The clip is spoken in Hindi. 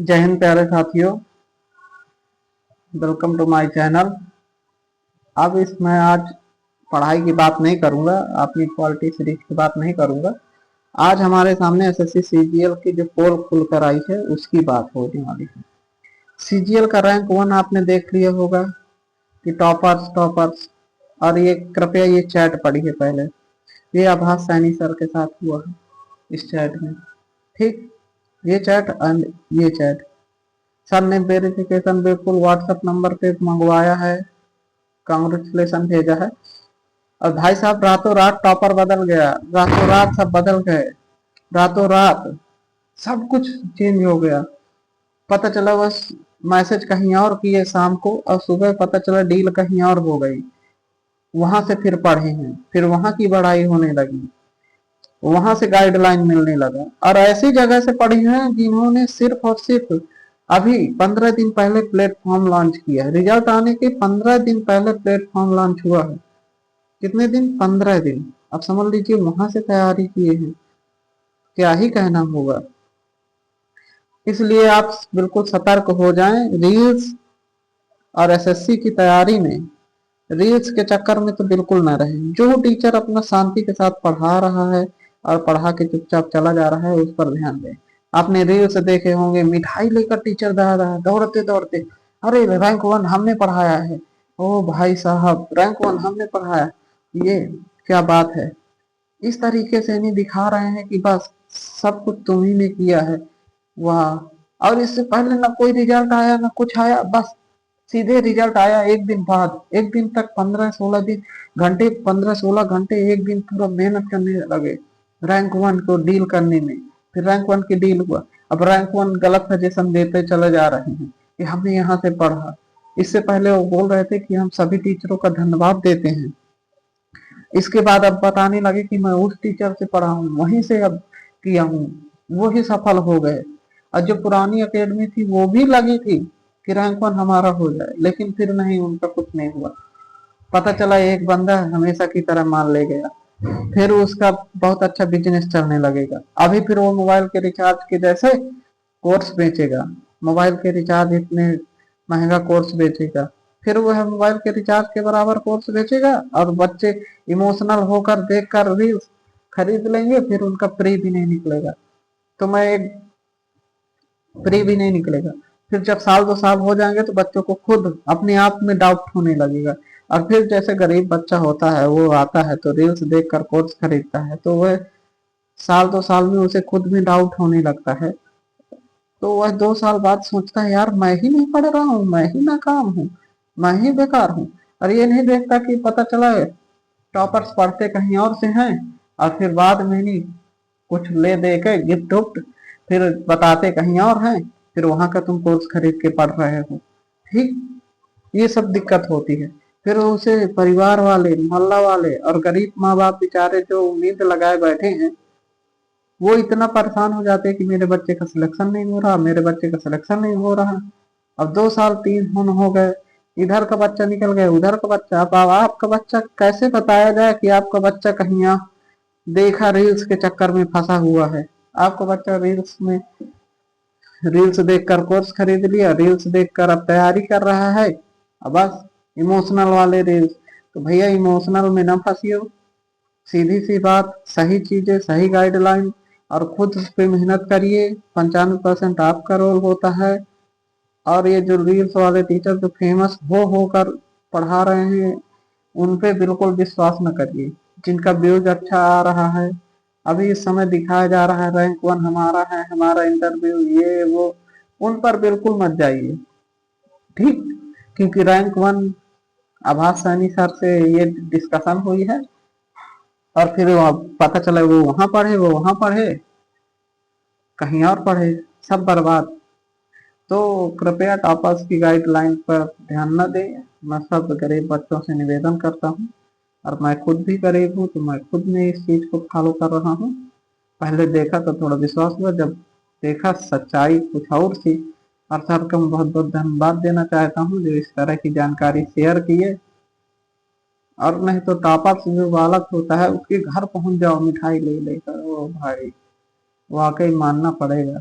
जय हिंद प्यारे साथियों, वेलकम टू माय चैनल। अब इसमें आज पढ़ाई की बात नहीं करूंगा, अपनी क्वालिटी सीरीज की बात नहीं करूंगा। आज हमारे सामने एसएससी सीजीएल की जो पोल खुलकर आई है उसकी बात होने वाली है। सीजीएल का रैंक 1 आपने देख लिया होगा कि टॉपर्स टॉपर्स। और ये कृपया ये चैट पढ़िए पहले, ये आभास सैनी सर के साथ हुआ है इस चैट में। ठीक, ये चैट एंड ये चैट सर ने वेरिफिकेशन बिल्कुल व्हाट्सएप नंबर पे मंगवाया है, कांग्रेचुलेशन भेजा है। और भाई साहब रातों रात टॉपर बदल गया, रातों रात सब बदल गए, रातों रात सब कुछ चेंज हो गया। पता चला बस मैसेज कहीं और किए शाम को, और सुबह पता चला डील कहीं और हो गई। वहां से फिर पढ़े हैं, फिर वहां की बढ़ाई होने लगी, वहां से गाइडलाइन मिलने लगा। और ऐसी जगह से पढ़ी है जिन्होंने सिर्फ और सिर्फ अभी 15 दिन पहले प्लेटफॉर्म लॉन्च किया है। रिजल्ट आने के 15 दिन पहले प्लेटफॉर्म लॉन्च हुआ है। कितने दिन? 15 दिन। अब समझ लीजिए वहां से तैयारी किए हैं, क्या ही कहना होगा। इसलिए आप बिल्कुल सतर्क हो जाएं। रील्स और एसएससी की तैयारी में रील्स के चक्कर में तो बिल्कुल ना रहे। जो टीचर अपना शांति के साथ पढ़ा रहा है और पढ़ा के चुपचाप चला जा रहा है उस पर ध्यान दें। आपने रील्स देखे होंगे, मिठाई लेकर टीचर जा रहा है दौड़ते दौड़ते, अरे रैंक 1 हमने पढ़ाया है, ओ भाई साहब रैंक 1 हमने पढ़ाया। ये क्या बात है? इस तरीके से नहीं दिखा रहे हैं कि बस सब कुछ तुम्ही ने किया है। वाह! और इससे पहले ना कोई रिजल्ट आया ना कुछ आया, बस सीधे रिजल्ट आया एक दिन बाद। एक दिन तक 15-16 घंटे एक दिन पूरा मेहनत करने लगे रैंक 1 को डील करने में। फिर रैंक 1 की डील हुआ। अब रैंक 1 गलत सजेशन देते चले जा रहे हैं कि हमने यहाँ से पढ़ा। इससे पहले वो बोल रहे थे कि हम सभी टीचरों का धन्यवाद देते हैं। इसके बाद अब बताने लगे कि मैं उस टीचर से पढ़ा हूँ, वहीं से अब किया हूँ, वो ही सफल हो गए। और जो पुरानी एकेडमी थी वो भी लगी थी कि रैंक 1 हमारा हो जाए, लेकिन फिर नहीं, उनका कुछ नहीं हुआ। पता चला एक बंदा हमेशा की तरह माल ले गया, फिर उसका बहुत अच्छा बिजनेस चलने लगेगा। अभी फिर वो मोबाइल के रिचार्ज के जैसे कोर्स बेचेगा, मोबाइल के रिचार्ज इतने महंगा कोर्स बेचेगा, फिर वह मोबाइल के रिचार्ज के बराबर कोर्स बेचेगा और बच्चे इमोशनल होकर देखकर रील्स खरीद लेंगे, फिर उनका फ्री भी नहीं निकलेगा। तो मैं एक फ्री भी नहीं निकलेगा। फिर जब साल 2 साल हो जाएंगे तो बच्चों को खुद अपने आप में डाउट होने लगेगा। और फिर जैसे गरीब बच्चा होता है, वो आता है तो रील्स देखकर कोर्स खरीदता है, तो वह साल 2 साल में उसे खुद में डाउट होने लगता है। तो वह 2 साल बाद सोचता है यार मैं ही नहीं पढ़ रहा हूँ, मैं ही नाकाम हूँ, मैं ही बेकार हूँ। और ये नहीं देखता कि पता चला है टॉपर्स पढ़ते कहीं और से हैं, और फिर बाद में नहीं कुछ ले दे के गिफ्ट उफ्ट फिर बताते कहीं और हैं, फिर वहां का तुम कोर्स खरीद के पढ़ रहे हो। ठीक, ये सब दिक्कत होती है। फिर उसे परिवार वाले, मोहल्ला वाले और गरीब माँ बाप बेचारे जो उम्मीद लगाए बैठे हैं, वो इतना परेशान हो जाते हैं कि मेरे बच्चे का सिलेक्शन नहीं हो रहा, मेरे बच्चे का सिलेक्शन नहीं हो रहा। अब 2 साल 3 हो गए, इधर का बच्चा निकल गया, उधर का बच्चा। अब आपका बच्चा कैसे बताया जाए कि आपका बच्चा कहीं देखा रील्स के चक्कर में फंसा हुआ है? आपका बच्चा रील्स देखकर कोर्स खरीद लिया, रील्स देखकर अब तैयारी कर रहा है। अब बस इमोशनल वाले रील्स, तो भैया इमोशनल में ना फंसियो। सीधी सी बात, सही चीजें, सही गाइडलाइन और खुद उस पे मेहनत करिए। 95% आपका रोल होता है। और ये जो रील्स वाले टीचर जो फेमस हो होकर पढ़ा रहे हैं, उन पे बिल्कुल विश्वास न करिए। जिनका व्यूज अच्छा आ रहा है, अभी इस समय दिखाया जा रहा है रैंक 1 हमारा है, हमारा इंटरव्यू ये वो, उन पर बिल्कुल मत जाइए। ठीक, क्योंकि रैंक 1 आभास सैनी सर से ये डिस्कशन हुई है, और फिर पता चला वो वहां पढ़े, वो वहां पढ़े, कहीं और पढ़े, सब बर्बाद। तो कृपया टॉपर्स की गाइडलाइन पर ध्यान न दें। मैं सब गरीब बच्चों से निवेदन करता हूँ, और मैं खुद भी गरीब हूँ तो मैं खुद में इस चीज को फॉलो कर रहा हूँ। पहले देखा तो थोड़ा विश्वास हुआ, जब देखा सच्चाई कुछ और थी। और सर को मैं बहुत बहुत धन्यवाद देना चाहता हूँ जो इस तरह की जानकारी शेयर किए। और नहीं तो टॉपर्स जो बालक होता है उसके घर पहुंच जाओ मिठाई ले लेकर, ओ भाई वाकई मानना पड़ेगा।